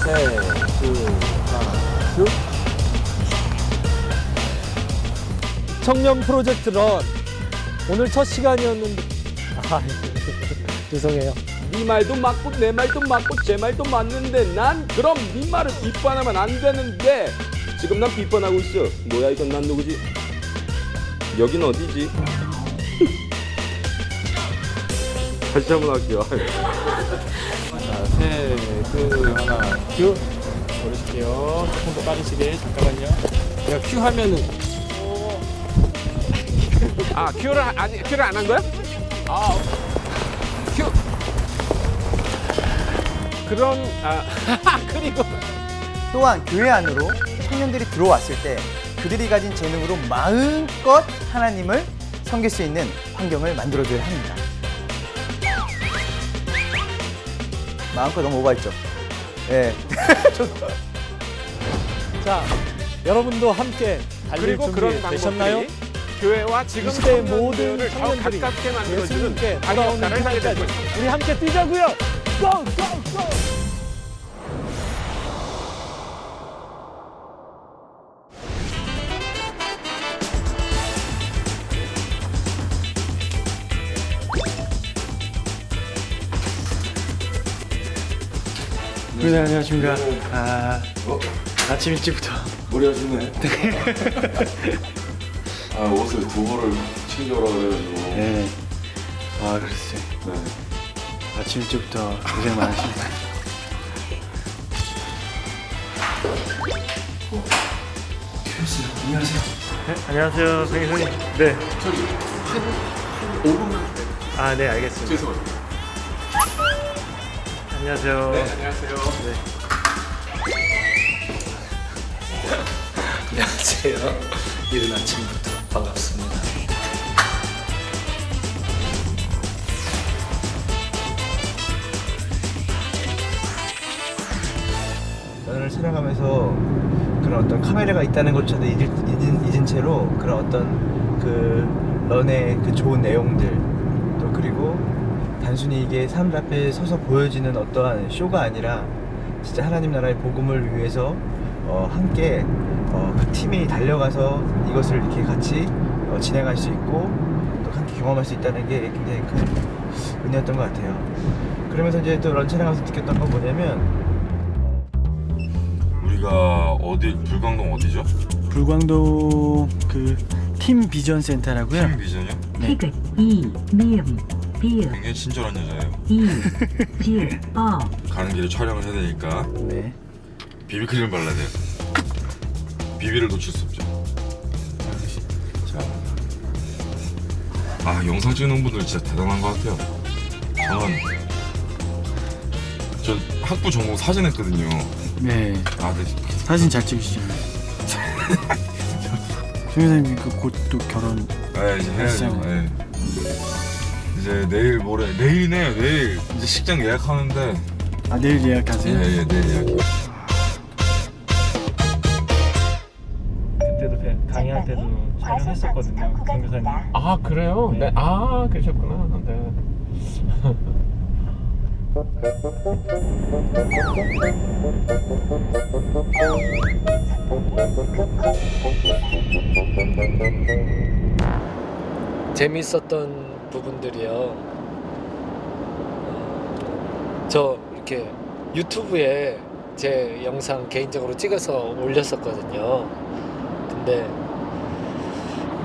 하나, 쭉. 청년 프로젝트 런. 오늘 첫 시간이었는데. 죄송해요. 네 말도 맞고 내 말도 맞고 제 말도 맞는데 난 그럼 네 말을 비판하면 안 되는데 지금 난 비판하고 있어. 뭐야 이건 난 누구지? 여긴 어디지? 다시 한번 할게요. 자, 하나, 큐. 고르실게요. 조금 더 빠르시게. 잠깐만요. 제가 큐 하면은. 아 큐를 안 한 거야? 아 큐. 그럼 그리고 또한 교회 안으로 청년들이 들어왔을 때 그들이 가진 재능으로 마음껏 하나님을 섬길 수 있는 환경을 만들어줘야 합니다. 마음껏 너무 오버했죠? 예. 자, 여러분도 함께 달릴 그리고 준비 그런 방법들이 되셨나요? 교회와 지금 이 시대의 모든 청년들을 더 청년들이 가깝게 만들어주는 예수님께 방역 돌아오는 역할을 하게 될 그날까지 것입니다. 우리 함께 뛰자고요. 고! 고! 고! 네, 안녕하십니까. 아침 일찍부터. 머리 하시네. 아, 옷을 두 벌을 챙겨오라 그래가지고. 네. 아, 그랬어요. 네. 아침 일찍부터 고생 많으십니다. 안녕하세요. 네, 안녕하세요, 성희선님. 네. 저기 한 5분만. 아, 네, 알겠습니다. 죄송합니다. 안녕하세요. 네, 안녕하세요. 안녕하세요. 이른 아침부터 반갑습니다. 런을 촬영하면서 그런 어떤 카메라가 있다는 것조차도 잊은 채로 그런 어떤 그 런의 그 좋은 내용들 또 그리고 단순히 이게 사람들 앞에 서서 보여지는 어떠한 쇼가 아니라 진짜 하나님 나라의 복음을 위해서 함께 그 팀이 달려가서 이것을 이렇게 같이 진행할 수 있고 또 함께 경험할 수 있다는 게 굉장히 큰 은혜였던 것 같아요. 그러면서 이제 또 런 촬영하면서 느꼈던 건 뭐냐면 우리가 어디 불광동 어디죠? 불광동 그 팀 비전 센터라고요. 팀 비전이요? 티귿, 이, 미음, 비읍, 굉장히 친절한 여자예요. 이, 비읍, 가는 길에 촬영을 해야 되니까 네. 비비크림을 발라야 돼요. 비비를 놓칠 수 없죠. 자, 영상 찍는 분들 진짜 대단한 것 같아요. 저는 저 학부 전공 사진 했거든요. 네. 네. 사진 잘 찍으시잖아요. 성희선님 곧 또 결혼. 네, 이제 해야죠. 하시잖아요. 네. 이제 내일 내일이네요. 내일 이제 식장 예약하는데. 아, 내일 예약하세요? 예, 내일 예약. 그때도 강의할 때도 촬영했었거든요, 성교사님. 아 그래요? 네. 아 그러셨구나. 네. 재밌었던 부분들이요. 저 이렇게 유튜브에 제 영상 개인적으로 찍어서 올렸었거든요. 근데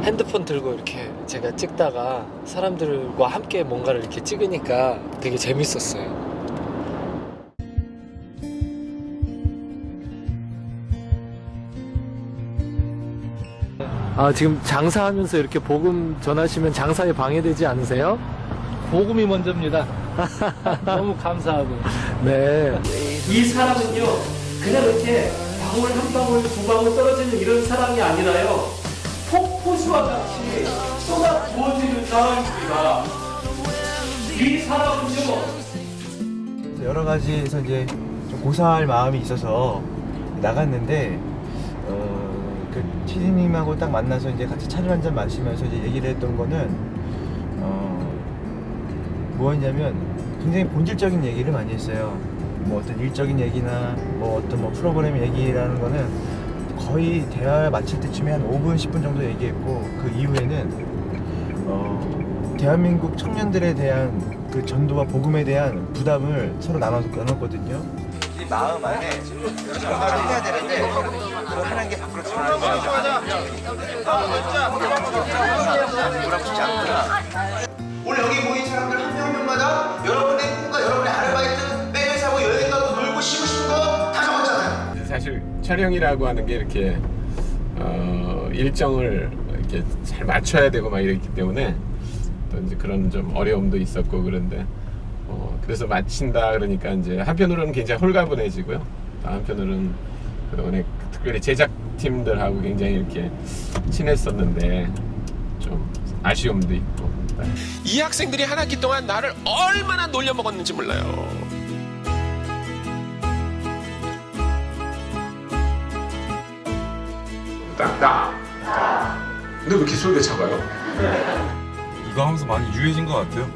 핸드폰 들고 이렇게 제가 찍다가 사람들과 함께 뭔가를 이렇게 찍으니까 되게 재밌었어요. 지금 장사하면서 이렇게 복음 전하시면 장사에 방해되지 않으세요? 복음이 먼저입니다. 너무 감사하고. 네. 이 사람은요, 그냥 이렇게 방울 한 방울 두 방울 떨어지는 이런 사람이 아니라요, 폭포수와 같이 쏟아 부어지는 사람입니다. 이 사람은요, 여러 가지에서 이제 좀 고사할 마음이 있어서 나갔는데 그 TD님하고 딱 만나서 이제 같이 차를 한잔 마시면서 이제 얘기를 했던 거는 뭐였냐면 굉장히 본질적인 얘기를 많이 했어요. 뭐 어떤 일적인 얘기나 뭐 어떤 뭐 프로그램 얘기라는 거는 거의 대화 마칠 때쯤에 한 5분, 10분 정도 얘기했고 그 이후에는 대한민국 청년들에 대한 그 전도와 복음에 대한 부담을 서로 나눴거든요. 이 마음 안에 뭔가를 해야 되는데 그걸 하는 게 밖으로 드러나는 거야. 뭐라고 싶지 않구나. 오늘 여기 모인 사람들 한 명 한 명마다 여러분의 꿈과 여러분의 아르바이트, 빼내 사고 여행 가고 놀고 쉬고 싶은 거 다 적었잖아요. 사실 촬영이라고 하는 게 이렇게 일정을 이렇게 잘 맞춰야 되고 막 이랬기 때문에 또 이제 그런 좀 어려움도 있었고 그런데 그래서 마친다 그러니까 이제 한편으로는 굉장히 홀가분해지고요. 또 한편으로는 그동안에 특별히 제작팀들하고 굉장히 이렇게 친했었는데 좀 아쉬움도 있고. 이 학생들이 한 학기 동안 나를 얼마나 놀려먹었는지 몰라요. 나. 근데 왜 이렇게 소리가 작아요? 이거 하면서 많이 유해진 것 같아요.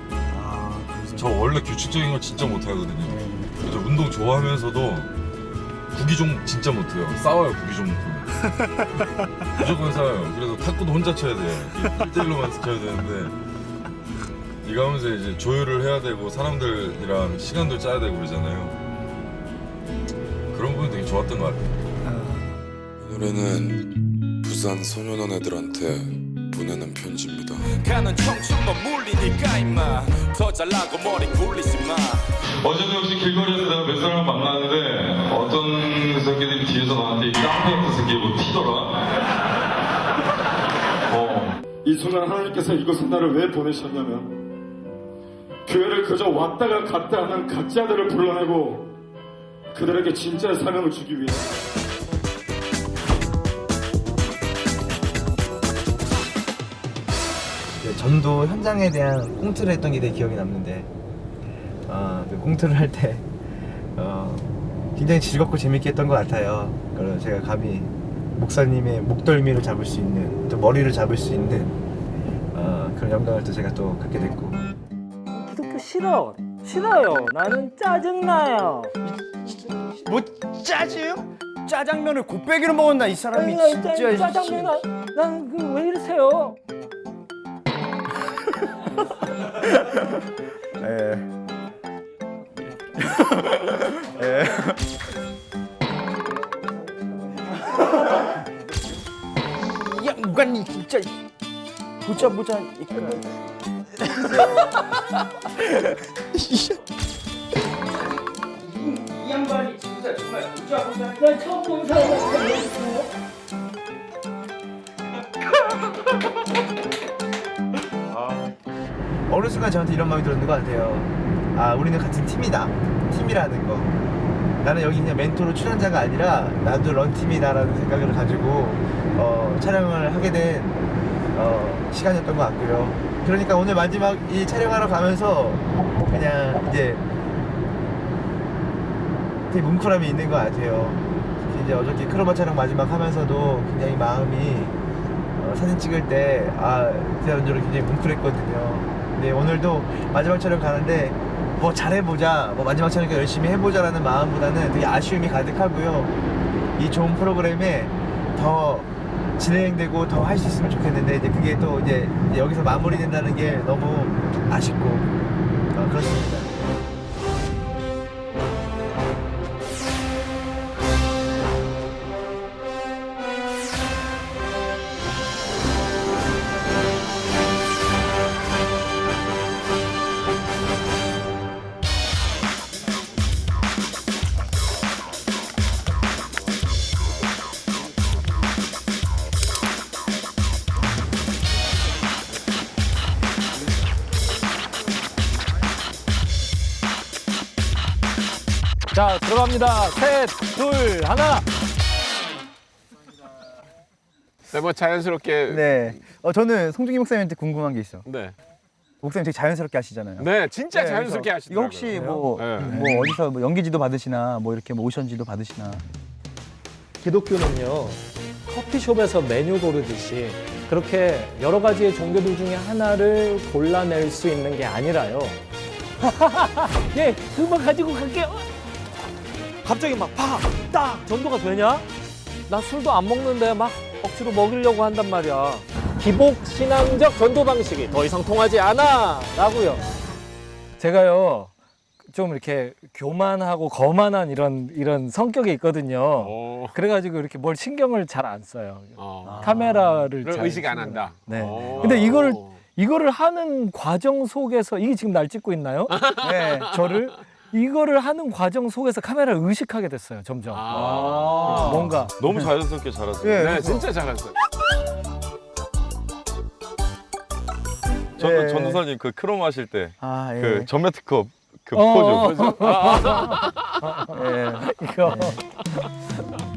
저 원래 규칙적인 걸 진짜 못하거든요. 그래서 운동 좋아하면서도 구기종 진짜 못해요. 싸워요, 구기종 못하면. 무조건 싸워요. 그래서 탁구도 혼자 쳐야 돼요. 1대1로만 쳐야 되는데 이거 하면서 이제 조율을 해야 되고 사람들이랑 시간도 짜야 되고 그러잖아요. 그런 부분이 되게 좋았던 것 같아요. 이 노래는 부산 소년원애들한테 보내는 편지입니다. 가는 청춘만 물리니까 임마 더 잘나고 머리 굴리지 마. 어제도 역시 길거리에서 내가 몇 사람을 만나는데 어떤 새끼들이 뒤에서 나한테 이 깡패 같은 새끼 뭐 튀더라. 이 순간 하나님께서 이곳에 나를 왜 보내셨냐면 교회를 그저 왔다가 갔다 하는 각자들을 불러내고 그들에게 진짜의 사명을 주기 위해 전도 현장에 대한 꽁트를 했던 게 되게 기억이 남는데 그 꽁트를 할 때 굉장히 즐겁고 재밌게 했던 것 같아요. 그래서 제가 감히 목사님의 목덜미를 잡을 수 있는 또 머리를 잡을 수 있는 그런 영광을 또 제가 또 갖게 됐고. 기독교 싫어요. 나는 짜증나요. 뭐 짜지요? 짜장면을 곱빼기로 먹었나 이 사람이 진짜. 짜장면 난 왜 이러세요? 이 양반이 진짜 보자 이 양반이 진짜 정말 보자. 난 처음 본 사람한테 어느 순간 저한테 이런 마음이 들었는 것 같아요. 우리는 같은 팀이라는 거. 나는 여기 그냥 멘토로 출연자가 아니라 나도 런팀이다라는 생각을 가지고 촬영을 하게 된 시간이었던 것 같고요. 그러니까 오늘 마지막 이 촬영하러 가면서 그냥 이제 되게 뭉클함이 있는 것 같아요. 이제 어저께 크로마 촬영 마지막 하면서도 굉장히 마음이 사진 찍을 때 그때런저런 굉장히 뭉클했거든요. 근데 오늘도 마지막 촬영 가는데 뭐 잘해보자, 뭐 마지막 촬영이니까 열심히 해보자라는 마음보다는 되게 아쉬움이 가득하고요. 이 좋은 프로그램에 더 진행되고 더 할 수 있으면 좋겠는데 이제 그게 또 이제 여기서 마무리된다는 게 너무 아쉽고 그렇습니다. 자, 들어갑니다. 셋, 둘, 하나. 네, 뭐 자연스럽게. 네. 저는 송중기 목사님한테 궁금한 게 있어. 네. 목사님 되게 자연스럽게 하시잖아요. 네, 진짜 네, 자연스럽게 그래서 하시더라고요. 이거 혹시 뭐 네. 어디서 뭐 연기지도 받으시나 뭐 이렇게 뭐 오션지도 받으시나. 기독교는요, 커피숍에서 메뉴 고르듯이 그렇게 여러 가지의 종교들 중에 하나를 골라낼 수 있는 게 아니라요. 예, 그거 가지고 갈게요. 갑자기 막 팍딱 전도가 되냐? 나 술도 안 먹는데 막 억지로 먹이려고 한단 말이야. 기복 신앙적 전도 방식이 더 이상 통하지 않아 라고요. 제가요 좀 이렇게 교만하고 거만한 이런 성격이 있거든요. 그래가지고 이렇게 뭘 신경을 잘 안 써요. 카메라를 잘 의식 안 한다. 네. 근데 이거를 하는 과정 속에서 이게 지금 날 찍고 있나요? 네. 저를 이거를 하는 과정 속에서 카메라를 의식하게 됐어요. 점점. 뭔가 너무 자연스럽게 잘하세요. 예, 네, 진짜 잘했어요. 저도 예. 전도사님 그 크롬 하실 때 아, 예. 그 전매특급 그 포즈. 예. 이거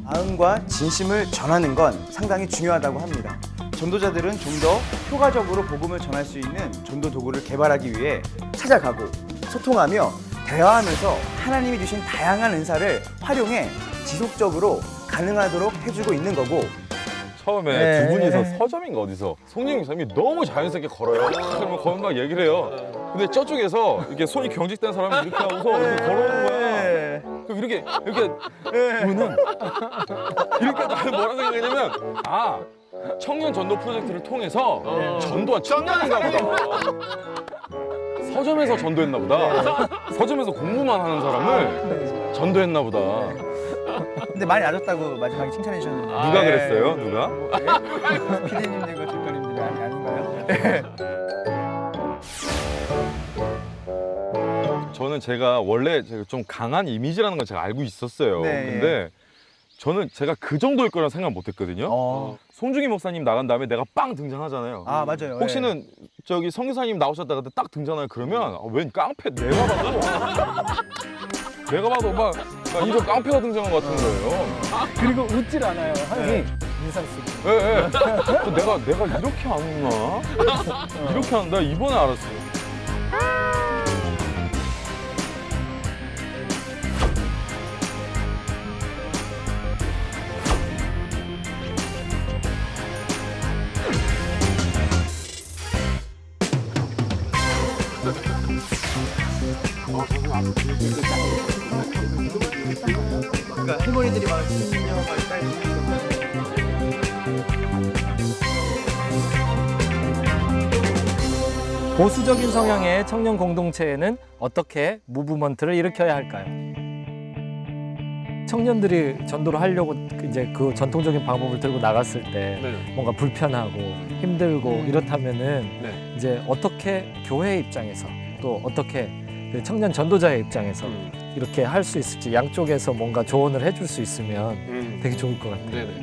마음과 진심을 전하는 건 상당히 중요하다고 합니다. 전도자들은 좀 더 효과적으로 복음을 전할 수 있는 전도 도구를 개발하기 위해 찾아가고 소통하며 대화하면서 하나님이 주신 다양한 은사를 활용해 지속적으로 가능하도록 해주고 있는 거고 처음에 네. 두 분이서 서점인가 어디서 송영기 선생님이 너무 자연스럽게 걸어요. 그러면 거기 막 얘기를 해요. 근데 저쪽에서 이렇게 손이 경직된 사람이 이렇게 하고서 이렇게 걸어오는 거야. 그럼 이렇게 우는 이렇게 나는 뭐라 생각했냐면 아 청년 전도 프로젝트를 통해서 전도한 청년인가 보다. 서점에서 전도했나 보다. 서점에서 공부만 하는 사람을 전도했나 보다. 근데 많이 낮았다고 마지막에 칭찬해 주셨는데 누가 그랬어요? 누가? 피디님들과 작가님들이 아닌가요? 저는 제가 원래 좀 강한 이미지라는 걸 제가 알고 있었어요. 네. 근데 저는 제가 그 정도일 거라 생각 못 했거든요. 송중기 목사님 나간 다음에 내가 빵 등장하잖아요. 아 맞아요. 혹시는 저기 성교사님 나오셨다가 딱 등장하요 그러면 웬 깡패 내가 봐도 막 이런 깡패가 등장한 것 같은 거예요. 그리고 웃질 않아요. 항상 인상 쓰고. 예. 내가 이렇게 안 웃나? 이렇게 안, 나 이번에 알았어요. 그러니까 할머니들이 막 신녀가 딸 보수적인 성향의 청년 공동체에는 어떻게 무브먼트를 일으켜야 할까요? 청년들이 전도를 하려고 이제 그 전통적인 방법을 들고 나갔을 때 뭔가 불편하고 힘들고 이렇다면은 이제 어떻게 교회 입장에서 또 어떻게 그 청년 전도자의 입장에서 이렇게 할 수 있을지 양쪽에서 뭔가 조언을 해줄 수 있으면 되게 좋을 것 같아요. 네네.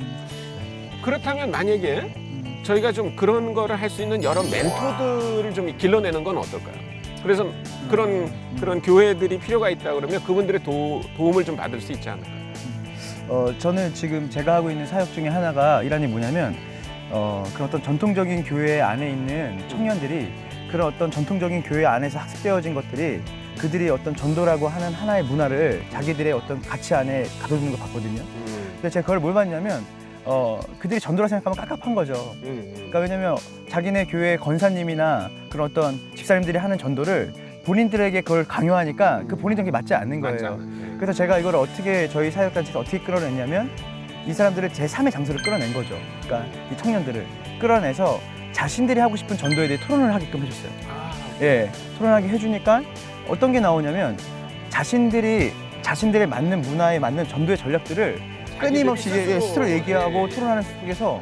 그렇다면 만약에 저희가 좀 그런 거를 할 수 있는 여러 멘토들을 좀 길러내는 건 어떨까요? 그래서 그런 교회들이 필요가 있다 그러면 그분들의 도움을 좀 받을 수 있지 않을까요? 저는 지금 제가 하고 있는 사역 중에 하나가 일환이 뭐냐면 그런 어떤 전통적인 교회 안에 있는 청년들이 그런 어떤 전통적인 교회 안에서 학습되어진 것들이 그들이 어떤 전도라고 하는 하나의 문화를 자기들의 어떤 가치 안에 가둬두는 걸 봤거든요. 근데 제가 그걸 뭘 봤냐면 그들이 전도라 생각하면 깝깝한 거죠. 그러니까 왜냐면 자기네 교회 권사님이나 그런 어떤 집사님들이 하는 전도를 본인들에게 그걸 강요하니까 그 본인들에게 맞지 않는 거예요. 그래서 제가 이걸 어떻게 저희 사역단체에서 어떻게 끌어냈냐면 이 사람들을 제3의 장소를 끌어낸 거죠. 그러니까 이 청년들을 끌어내서 자신들이 하고 싶은 전도에 대해 토론을 하게끔 해줬어요. 예, 토론하게 해주니까 어떤 게 나오냐면 자신들의 맞는 문화에 맞는 전도의 전략들을 끊임없이 스스로 얘기하고 토론하는 속에서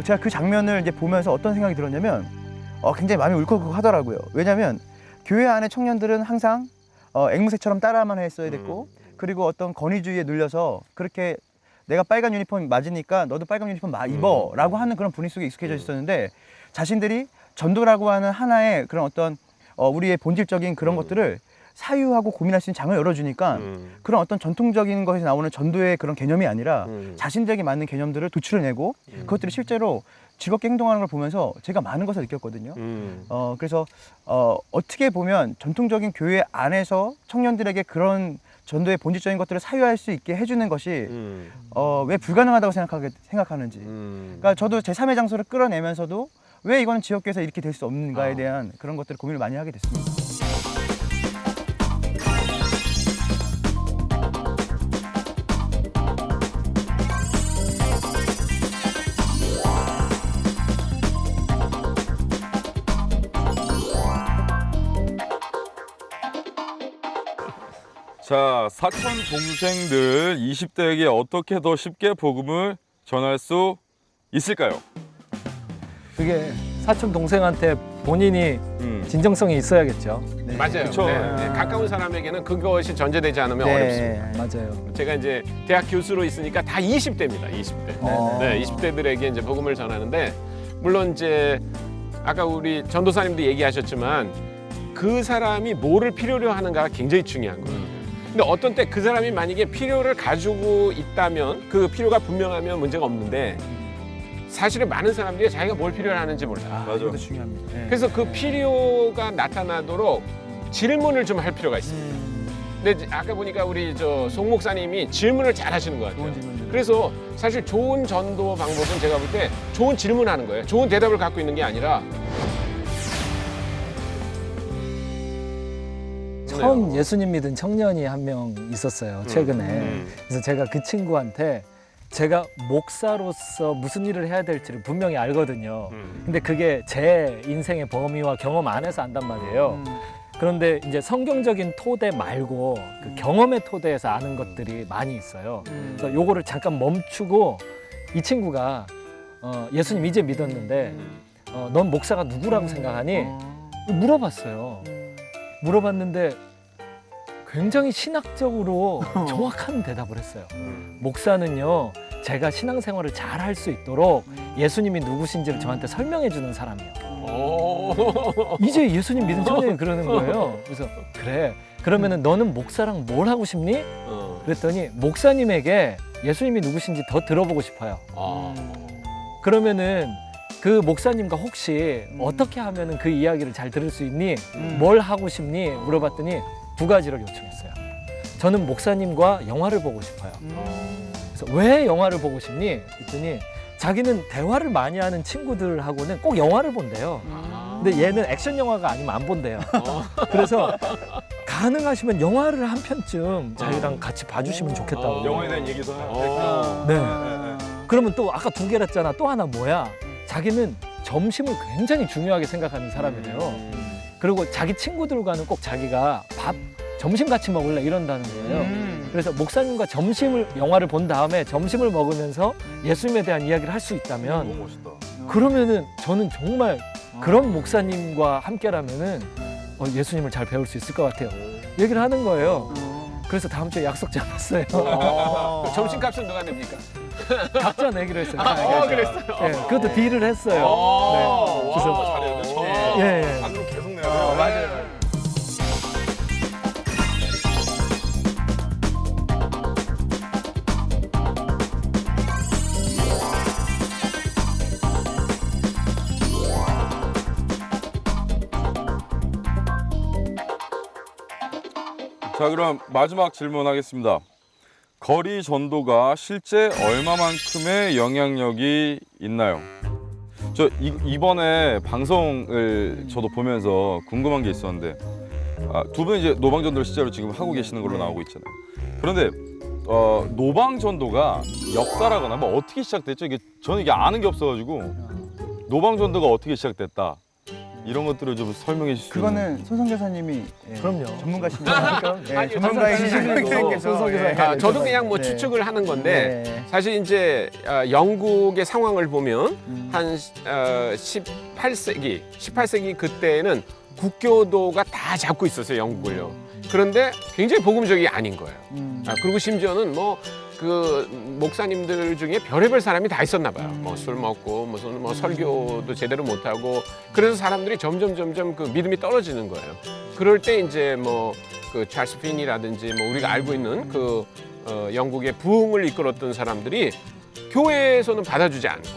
제가 그 장면을 이제 보면서 어떤 생각이 들었냐면 굉장히 마음이 울컥하더라고요. 왜냐하면 교회 안에 청년들은 항상 앵무새처럼 따라만 했어야 됐고 그리고 어떤 권위주의에 눌려서 그렇게 내가 빨간 유니폼 맞으니까 너도 빨간 유니폼 입어 라고 하는 그런 분위기 속에 익숙해져 있었는데 자신들이 전도라고 하는 하나의 그런 어떤 우리의 본질적인 그런 것들을 사유하고 고민할 수 있는 장을 열어주니까 그런 어떤 전통적인 것에서 나오는 전도의 그런 개념이 아니라 자신들에게 맞는 개념들을 도출해내고 그것들이 실제로 즐겁게 행동하는 걸 보면서 제가 많은 것을 느꼈거든요. 그래서 어떻게 보면 전통적인 교회 안에서 청년들에게 그런 전도의 본질적인 것들을 사유할 수 있게 해주는 것이 왜 불가능하다고 생각하는지. 그러니까 저도 제3의 장소를 끌어내면서도 왜 이거는 지역교회에서 이렇게 될 수 없는가에 대한 그런 것들을 고민을 많이 하게 됐습니다. 자, 사촌 동생들 20대에게 어떻게 더 쉽게 복음을 전할 수 있을까요? 그게 사촌 동생한테 본인이 진정성이 있어야겠죠. 맞아요. 그쵸. 네. 가까운 사람에게는 그것이 전제되지 않으면 어렵습니다. 맞아요. 제가 이제 대학 교수로 있으니까 다 20대입니다. 20대. 네, 20대들에게 이제 복음을 전하는데 물론 이제 아까 우리 전도사님도 얘기하셨지만 그 사람이 뭐를 필요로 하는가가 굉장히 중요한 거예요. 근데 어떤 때 그 사람이 만약에 필요를 가지고 있다면 그 필요가 분명하면 문제가 없는데 사실은 많은 사람들이 자기가 뭘 필요로 하는지 몰라. 맞아. 이것도 중요합니다. 네. 그래서 그 필요가 나타나도록 질문을 좀 할 필요가 있습니다. 근데 아까 보니까 우리 송 목사님이 질문을 잘 하시는 것 같아요. 그래서 사실 좋은 전도 방법은 제가 볼 때 좋은 질문하는 거예요. 좋은 대답을 갖고 있는 게 아니라 처음 예수님 믿은 청년이 한 명 있었어요, 최근에. 그래서 제가 그 친구한테 제가 목사로서 무슨 일을 해야 될지를 분명히 알거든요. 근데 그게 제 인생의 범위와 경험 안에서 안단 말이에요. 그런데 이제 성경적인 토대 말고 그 경험의 토대에서 아는 것들이 많이 있어요. 그래서 요거를 잠깐 멈추고 이 친구가 예수님 이제 믿었는데 넌 목사가 누구라고 생각하니? 물어봤어요. 물어봤는데 굉장히 신학적으로 정확한 대답을 했어요. 목사는요, 제가 신앙생활을 잘 할 수 있도록 예수님이 누구신지를 저한테 설명해 주는 사람이에요. 이제 예수님 믿은 청년이 그러는 거예요. 그래서 그래, 그러면은 너는 목사랑 뭘 하고 싶니? 그랬더니 목사님에게 예수님이 누구신지 더 들어보고 싶어요. 그러면은 그 목사님과 혹시 어떻게 하면은 그 이야기를 잘 들을 수 있니? 뭘 하고 싶니? 물어봤더니 두 가지를 요청했어요. 저는 목사님과 영화를 보고 싶어요. 그래서 왜 영화를 보고 싶니? 그랬더니 자기는 대화를 많이 하는 친구들하고는 꼭 영화를 본대요. 근데 얘는 액션 영화가 아니면 안 본대요. 그래서 가능하시면 영화를 한 편쯤 자기랑 같이 봐주시면 좋겠다고. 영화에 대한 얘기도 하고. 네. 그러면 또 아까 두 개랬잖아. 또 하나 뭐야? 자기는 점심을 굉장히 중요하게 생각하는 사람이래요. 그리고 자기 친구들과는 꼭 자기가 점심 같이 먹을래 이런다는 거예요. 그래서 목사님과 영화를 본 다음에 점심을 먹으면서 예수님에 대한 이야기를 할 수 있다면 너무 멋있다. 그러면은 저는 정말 그런 목사님과 함께라면은 예수님을 잘 배울 수 있을 것 같아요. 얘기를 하는 거예요. 그래서 다음 주에 약속 잡았어요. 점심값은 누가 냅니까? 각자 내기로 했어요. 그랬어요. 네, 그것도 딜을 했어요. 네. 그래서 잘해야 돼. 예. 안으로 계속 내야 돼. 맞아요. 자, 그럼 마지막 질문하겠습니다. 거리 전도가 실제 얼마만큼의 영향력이 있나요? 저 이번에 방송을 저도 보면서 궁금한 게 있었는데 두 분이 이제 노방 전도를 실제로 지금 하고 계시는 걸로 나오고 있잖아요. 그런데 노방 전도가 역사라거나 뭐 어떻게 시작됐죠? 저는 이게 아는 게 없어가지고 노방 전도가 어떻게 시작됐다 이런 것들을 좀 설명해 주시면. 그거는 손성교사님이 그럼요. 전문가시니까 아니, 전문가이신 분께서 저도 그냥 뭐 추측을 하는 건데 사실 이제 영국의 상황을 보면 한 18세기 그때는 국교도가 다 잡고 있었어요, 영국을요. 그런데 굉장히 복음적이 아닌 거예요. 그리고 심지어는 그 목사님들 중에 별의별 사람이 다 있었나 봐요. 술 먹고 무슨 설교도 제대로 못 하고 그래서 사람들이 점점 그 믿음이 떨어지는 거예요. 그럴 때 이제 그 찰스 핀이라든지 우리가 알고 있는 그 영국의 부흥을 이끌었던 사람들이 교회에서는 받아주지 않고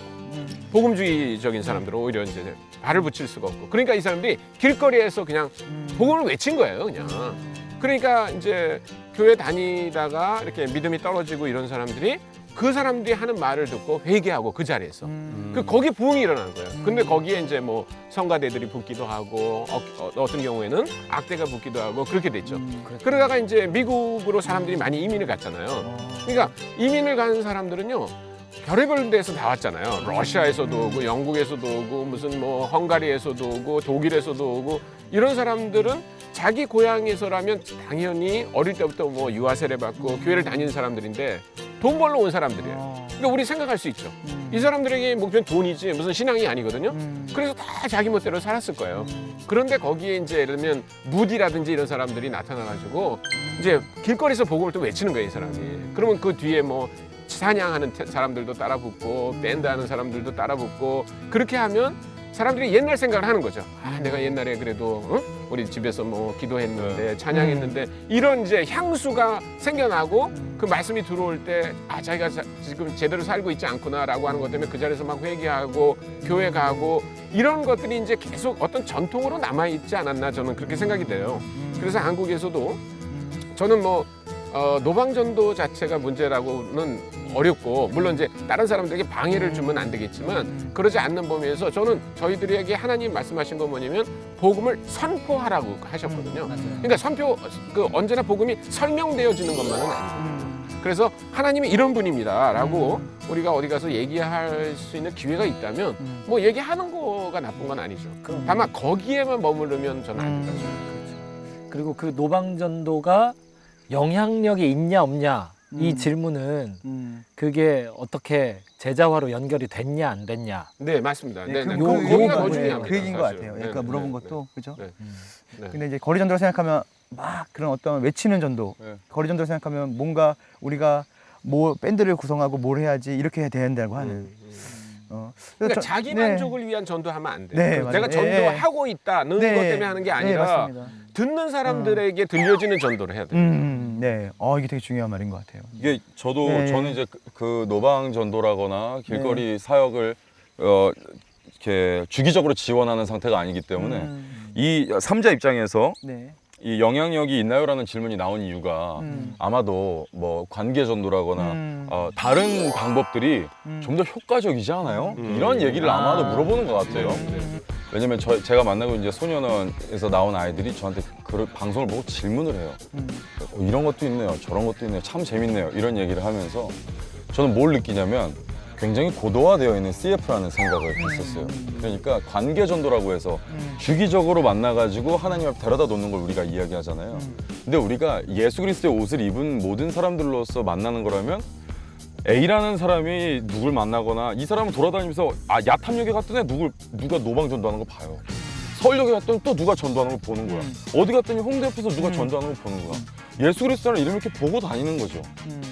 복음주의적인 사람들은 오히려 이제 발을 붙일 수가 없고 그러니까 이 사람들이 길거리에서 그냥 복음을 외친 거예요, 그냥. 그러니까 이제 교회 다니다가 이렇게 믿음이 떨어지고 이런 사람들이 그 사람들이 하는 말을 듣고 회개하고 그 자리에서 거기 부흥이 일어나는 거예요. 근데 거기에 이제 성가대들이 붙기도 하고 어떤 경우에는 악대가 붙기도 하고 그렇게 됐죠. 그러다가 이제 미국으로 사람들이 많이 이민을 갔잖아요. 그러니까 이민을 간 사람들은요. 별의별 데서 다 왔잖아요. 러시아에서도 오고 영국에서도 오고 무슨 헝가리에서도 오고 독일에서도 오고 이런 사람들은 자기 고향에서라면 당연히 어릴 때부터 뭐 유아 세례 받고 교회를 다니는 사람들인데 돈 벌러 온 사람들이에요. 그러니까 우리 생각할 수 있죠. 이 사람들에게 목표는 돈이지 무슨 신앙이 아니거든요. 그래서 다 자기 멋대로 살았을 거예요. 그런데 거기에 이제 예를 들면 무디라든지 이런 사람들이 나타나가지고 이제 길거리에서 복음을 또 외치는 거예요, 이 사람이. 그러면 그 뒤에 뭐 사냥하는 사람들도 따라 붙고 밴드 하는 사람들도 따라 붙고 그렇게 하면 사람들이 옛날 생각을 하는 거죠. 아, 내가 옛날에 그래도 우리 집에서 뭐 기도했는데 찬양했는데 이런 이제 향수가 생겨나고 그 말씀이 들어올 때 아, 자기가 지금 제대로 살고 있지 않구나라고 하는 것 때문에 그 자리에서 막 회개하고 교회 가고 이런 것들이 이제 계속 어떤 전통으로 남아 있지 않았나 저는 그렇게 생각이 돼요. 그래서 한국에서도 저는 뭐 노방전도 자체가 문제라고는 어렵고 물론 이제 다른 사람들에게 방해를 주면 안 되겠지만 그러지 않는 범위에서 저는 저희들에게 하나님 말씀하신 건 뭐냐면 복음을 선포하라고 하셨거든요. 그러니까 언제나 복음이 설명되어지는 것만은 아니에요. 그래서 하나님이 이런 분입니다라고 우리가 어디 가서 얘기할 수 있는 기회가 있다면 뭐 얘기하는 거가 나쁜 건 아니죠. 다만 거기에만 머무르면 저는 안 된다고 생각해요. 그리고 그 노방전도가 영향력이 있냐 없냐 이 질문은 그게 어떻게 제자화로 연결이 됐냐 안 됐냐. 네, 맞습니다. 네, 네. 거기가 더 중요합니다. 그 얘기인 것 사실. 같아요. 네, 그러니까 네, 물어본 네, 것도 네. 그죠? 네. 네. 근데 이제 거리 전도를 생각하면 막 그런 어떤 외치는 전도, 거리 전도를 생각하면 뭔가 우리가 뭐 밴드를 구성하고 뭘 해야지 이렇게 해야 된다고 하는. 그러니까 자기 만족을 위한 전도하면 안 돼요. 네, 내가 맞아요. 전도하고 있다는 네. 것 때문에 하는 게 아니라 네, 듣는 사람들에게 들려지는 전도를 해야 돼요. 네. 이게 되게 중요한 말인 것 같아요. 이게 저는 이제 그 노방 전도라거나 길거리 네. 사역을 이렇게 주기적으로 지원하는 상태가 아니기 때문에 이 3자 입장에서 네. 이 영향력이 있나요라는 질문이 나온 이유가 아마도 뭐 관계 전도라거나 다른 방법들이 좀 더 효과적이지 않아요? 이런 얘기를 아마도 물어보는 것 같아요. 왜냐면 제가 만나고 이제 소년원에서 나온 아이들이 저한테 그 방송을 보고 질문을 해요. 이런 것도 있네요, 저런 것도 있네요, 참 재밌네요, 이런 얘기를 하면서 저는 뭘 느끼냐면 굉장히 고도화되어 있는 CF라는 생각을 했었어요. 그러니까 관계 전도라고 해서 주기적으로 만나가지고 하나님 앞에 데려다 놓는 걸 우리가 이야기하잖아요. 근데 우리가 예수 그리스도의 옷을 입은 모든 사람들로서 만나는 거라면 A라는 사람이 누굴 만나거나 이 사람은 돌아다니면서 야탐역에 갔더니 누가 노방 전도하는 거 봐요. 서울역에 갔더니 또 누가 전도하는 걸 보는 거야. 어디 갔더니 홍대 옆에서 누가 전도하는 걸 보는 거야. 예수 그리스도라는 이름을 이렇게 보고 다니는 거죠.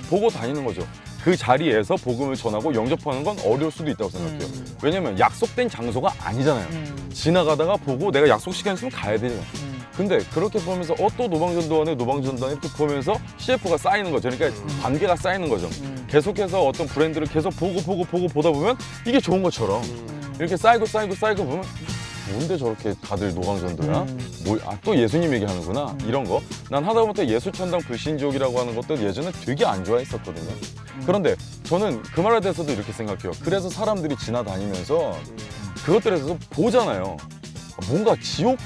보고 다니는 거죠. 그 자리에서 복음을 전하고 영접하는 건 어려울 수도 있다고 생각해요. 왜냐면 약속된 장소가 아니잖아요. 지나가다가 보고 내가 약속 시간 있으면 가야 되잖아요. 근데 그렇게 보면서 또 노방전도하네 또 보면서 CF가 쌓이는 거죠. 그러니까 관계가 쌓이는 거죠. 계속해서 어떤 브랜드를 계속 보다 보면 이게 좋은 것처럼 이렇게 쌓이고 보면 뭔데 저렇게 다들 노방전도야? 또 예수님 얘기하는구나. 이런 거. 난 하다못해 예수천당 불신지옥이라고 하는 것도 예전에 되게 안 좋아했었거든요. 그런데 저는 그 말에 대해서도 이렇게 생각해요. 그래서 사람들이 지나다니면서 그것들에서 보잖아요. 뭔가 지옥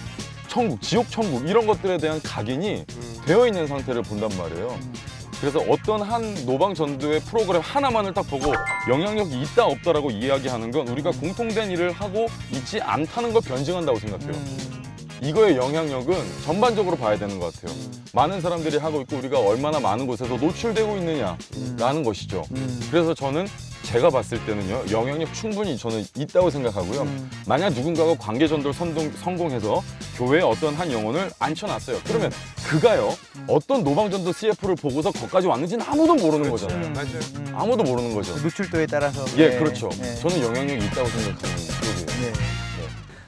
천국 이런 것들에 대한 각인이 되어 있는 상태를 본단 말이에요. 그래서 어떤 한 노방전도의 프로그램 하나만을 딱 보고 영향력이 있다 없다라고 이야기하는 건 우리가 공통된 일을 하고 있지 않다는 걸 변증한다고 생각해요. 이거의 영향력은 전반적으로 봐야 되는 것 같아요. 많은 사람들이 하고 있고 우리가 얼마나 많은 곳에서 노출되고 있느냐라는 것이죠. 그래서 저는 제가 봤을 때는요, 영향력 충분히 저는 있다고 생각하고요. 만약 누군가가 관계 전도를 성공해서 교회에 어떤 한 영혼을 앉혀놨어요. 그러면 그가요, 어떤 노방전도 CF를 보고서 거기까지 왔는지는 아무도 모르는 거잖아요. 맞아요. 아무도 모르는 거죠. 노출도에 따라서. 예, 네. 그렇죠. 네. 저는 영향력이 있다고 생각하는 쪽이에요. 네.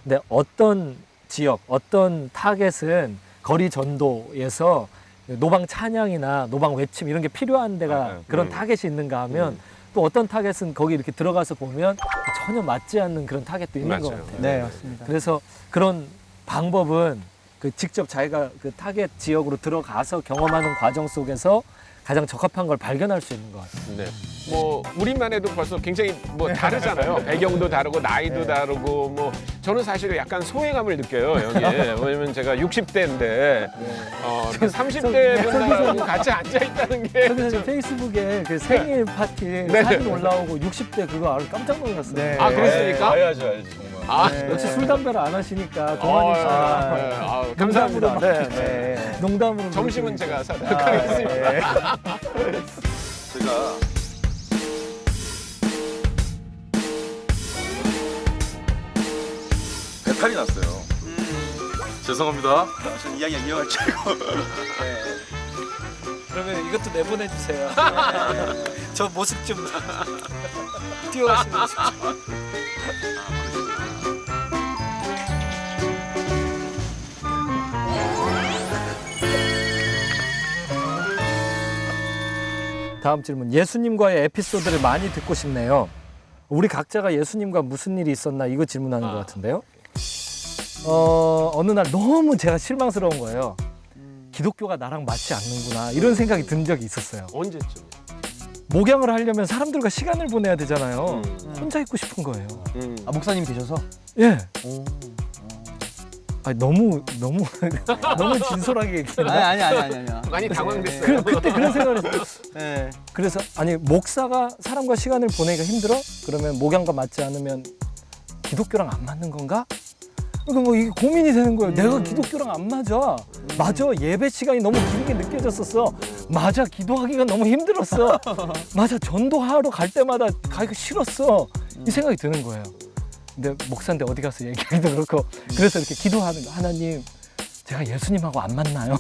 근데 어떤 지역, 어떤 타겟은 거리 전도에서 노방 찬양이나 노방 외침 이런 게 필요한 데가 그런 타겟이 있는가 하면 또 어떤 타겟은 거기 이렇게 들어가서 보면 전혀 맞지 않는 그런 타겟도 있는 것 같아요. 네, 맞습니다. 그래서 그런 방법은 그 직접 자기가 그 타겟 지역으로 들어가서 경험하는 과정 속에서 가장 적합한 걸 발견할 수 있는 것 같아요. 네. 뭐 우리만 해도 벌써 굉장히 뭐 다르잖아요. 배경도 다르고 나이도 다르고 뭐 저는 사실 약간 소외감을 느껴요 여기에. 왜냐면 제가 60대인데 30대 분들하고 같이 앉아 있다는 게. 저는 사실 페이스북에 그 생일 파티 사진 올라오고 60대 그거 알고 깜짝 놀랐어요. 네. 아 그렇습니까? 알지 정말. 아, 역시 술 담배를 안 하시니까 아, 동안이시다. 감사합니다. 네. 농담으로 점심은 제가 사도록 아, 하겠습니다. 네. 제가 배탈이 났어요. 죄송합니다. 전 이야기 이어갈 줄 알고. 그러면 이것도 내보내 주세요. 저 모습 좀 띄워하시는 모습 좀. 다음 질문. 예수님과의 에피소드를 많이 듣고 싶네요. 우리 각자가 예수님과 무슨 일이 있었나 이거 질문하는 것 같은데요. 어느 날 너무 제가 실망스러운 거예요. 기독교가 나랑 맞지 않는구나 이런 생각이 든 적이 있었어요. 언제쯤? 목양을 하려면 사람들과 시간을 보내야 되잖아요. 혼자 있고 싶은 거예요. 아, 목사님이 계셔서? 예. 아니, 너무 진솔하게 얘기했나? 아니. 많이 당황됐어요. 그때 그런 생각을 했어요. 네. 그래서 아니 목사가 사람과 시간을 보내기가 힘들어? 그러면 목양과 맞지 않으면 기독교랑 안 맞는 건가? 그러니까 뭐 이게 고민이 되는 거예요. 내가 기독교랑 안 맞아. 맞아. 예배 시간이 너무 길게 느껴졌었어. 맞아. 기도하기가 너무 힘들었어. 맞아. 전도하러 갈 때마다 가기가 싫었어. 이 생각이 드는 거예요. 근데 목사인데 어디 가서 얘기하기도 그렇고 그래서 이렇게 기도하는 거. 하나님, 제가 예수님하고 안 맞나요?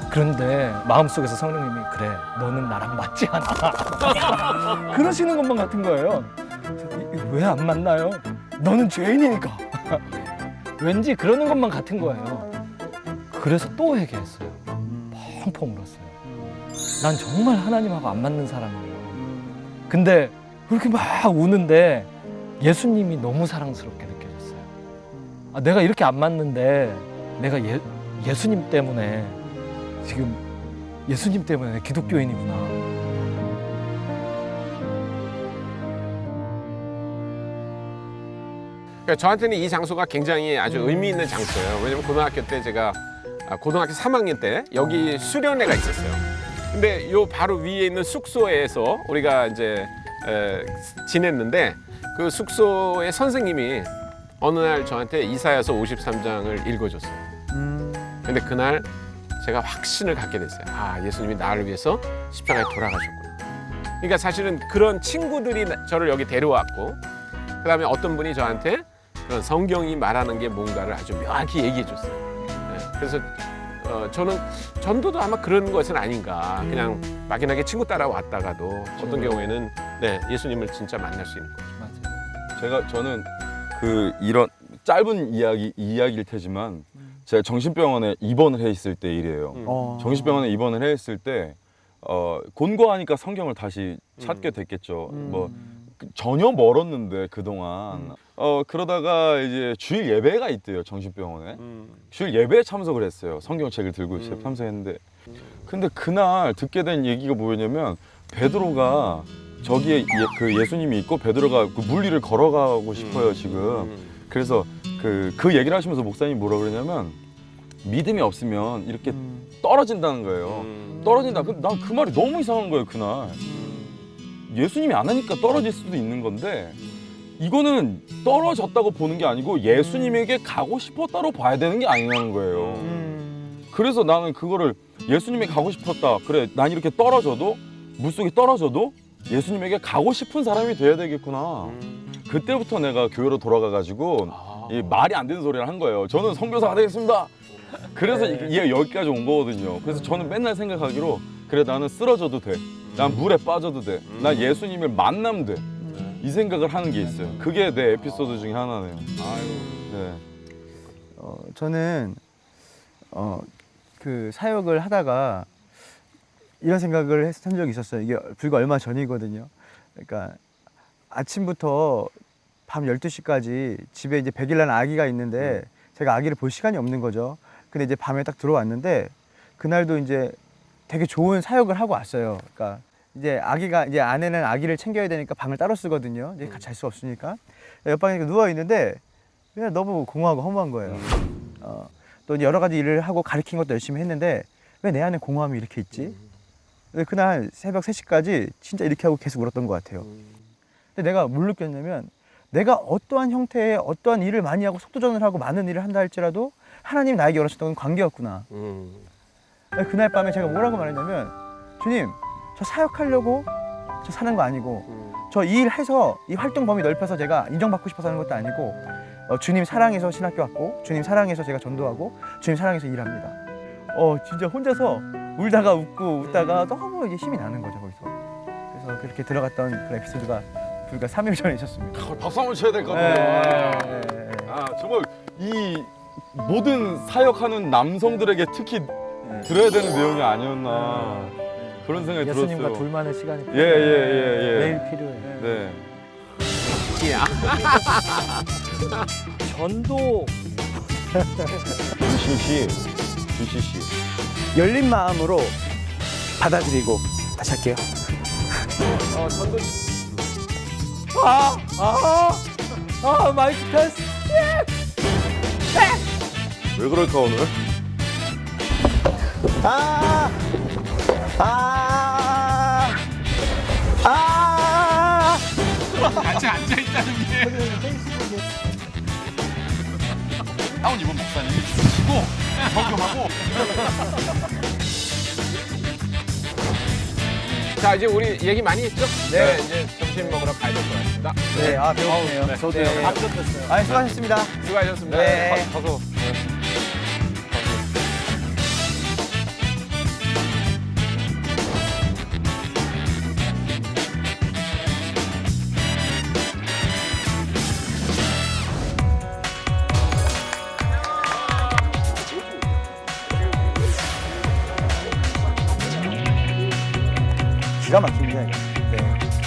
그런데 마음속에서 성령님이 그래, 너는 나랑 맞지 않아. 그러시는 것만 같은 거예요. 왜 안 만나요? 너는 죄인이니까. 왠지 그러는 것만 같은 거예요. 그래서 또 회개했어요. 펑펑 울었어요. 난 정말 하나님하고 안 맞는 사람이에요. 근데 그렇게 막 우는데 예수님이 너무 사랑스럽게 느껴졌어요. 아, 내가 이렇게 안 맞는데 내가 예수님 때문에 지금 예수님 때문에 기독교인이구나. 그러니까 저한테는 이 장소가 굉장히 아주 의미 있는 장소예요. 왜냐면 고등학교 때 제가 고등학교 3학년 때 여기 수련회가 있었어요. 근데 요 바로 위에 있는 숙소에서 우리가 이제 지냈는데 그 숙소의 선생님이 어느 날 저한테 이사야서 53장을 읽어줬어요. 근데 그날 제가 확신을 갖게 됐어요. 아, 예수님이 나를 위해서 십자가에 돌아가셨구나. 그러니까 사실은 그런 친구들이 저를 여기 데려왔고 그다음에 어떤 분이 저한테 그런 성경이 말하는 게 뭔가를 아주 명확히 얘기해 줬어요. 네, 그래서 저는 전도도 아마 그런 것은 아닌가. 그냥 막연하게 친구 따라 왔다가도 어떤 경우에는 네, 예수님을 진짜 만날 수 있는 거죠. 저는 그 이런 짧은 이야기일 테지만 제가 정신병원에 입원을 해 있을 때 일이에요. 정신병원에 입원을 해 있을 때 곤고하니까 성경을 다시 찾게 됐겠죠. 뭐 전혀 멀었는데 그동안 그러다가 이제 주일 예배가 있대요, 정신병원에. 주일 예배에 참석을 했어요. 성경책을 들고 참석했는데 근데 그날 듣게 된 얘기가 뭐였냐면 베드로가 저기에 그 예수님이 있고 베드로가 그 물리를 걸어가고 싶어요 지금. 그래서 그 얘기를 하시면서 목사님이 뭐라 그러냐면 믿음이 없으면 이렇게 떨어진다는 거예요. 떨어진다. 근데 난 그 말이 너무 이상한 거예요 그날. 예수님이 안 하니까 떨어질 수도 있는 건데 이거는 떨어졌다고 보는 게 아니고 예수님에게 가고 싶었다로 봐야 되는 게 아니냐는 거예요. 그래서 나는 그거를 예수님에게 가고 싶었다. 그래, 난 이렇게 떨어져도 물속에 떨어져도 예수님에게 가고 싶은 사람이 돼야 되겠구나. 그때부터 내가 교회로 돌아가가지고 이 말이 안 되는 소리를 한 거예요. 저는 선교사가 되겠습니다. 그래서 이게 여기까지 온 거거든요. 그래서 저는 맨날 생각하기로 그래, 나는 쓰러져도 돼. 난 물에 빠져도 돼. 난 예수님을 만나면 돼. 이 생각을 하는 게 있어요. 그게 내 에피소드 중에 하나네요. 네. 저는 그 사역을 하다가 이런 생각을 한 적이 있었어요. 이게 불과 얼마 전이거든요. 그러니까 아침부터 밤 12시까지 집에 이제 100일 난 아기가 있는데 제가 아기를 볼 시간이 없는 거죠. 근데 이제 밤에 딱 들어왔는데 그날도 이제 되게 좋은 사역을 하고 왔어요. 그러니까 이제 아내는 아기를 챙겨야 되니까 방을 따로 쓰거든요. 이제 같이 잘 수 없으니까. 옆방에 누워 있는데 그냥 너무 공허하고 허무한 거예요. 또 여러 가지 일을 하고 가르친 것도 열심히 했는데 왜 내 안에 공허함이 이렇게 있지? 근데 그날 새벽 3시까지 진짜 이렇게 하고 계속 울었던 것 같아요. 근데 내가 뭘 느꼈냐면 내가 어떠한 형태의 어떠한 일을 많이 하고 속도전을 하고 많은 일을 한다 할지라도 하나님이 나에게 원하셨던 건 관계였구나. 그날 밤에 제가 뭐라고 말했냐면, 주님, 저 사역하려고 저 사는 거 아니고 저 이 일 해서 이 활동 범위 넓혀서 제가 인정받고 싶어서 하는 것도 아니고 주님 사랑해서 신학교 왔고 주님 사랑해서 제가 전도하고 주님 사랑해서 일합니다. 진짜 혼자서 울다가 웃고 웃다가 너무 이제 힘이 나는 거죠 거기서. 그래서 그렇게 들어갔던 그 에피소드가 불과 3일 전에 있었습니다. 박수 한번 쳐야 될 것 같아요. 아, 정말 이 모든 사역하는 남성들에게 특히 들어야 되는 내용이 아니었나 그런 생각이 예수님과 들었어요. 둘만의 시간이 예. 매일 필요해. 네. 전도 준씨 씨. 열린 마음으로 받아들이고 다시 할게요. 전도 마이크 테스트. 왜 그럴까 오늘? 같이 앉아있다는 게. 다운 이번 목사님이 주시고 적용하고. 자, 이제 우리 얘기 많이 했죠? 네. 이제 점심 먹으러 가야 될 것 같습니다. 네, 배고프네요. 저도요. 수고하셨습니다. 수고하셨습니다. 네. 가서. 기가 막힙니다. 이거. 네,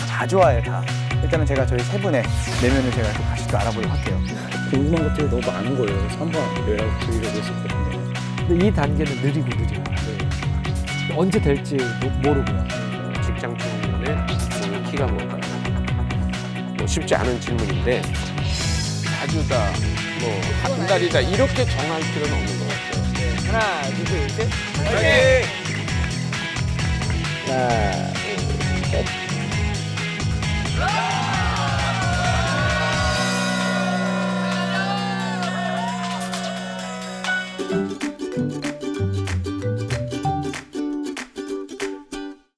다 좋아해요, 다. 일단은 제가 저희 세 분의 내면을 제가 또 다시 또 알아보려고 할게요. 궁금한 것들이 너무 많은 거예요. 그래서 한번 연락드리려고 했었거든요. 근데 이 단계는 느리고 느려. 언제 될지 모르고요. 직장 청년의 키가 뭘까요? 뭐 쉽지 않은 질문인데 자주 다 뭐 한 달이다 이렇게 정할 필요는 없는 것 같아요. 하나, 둘, 셋. 하나, 둘, 셋.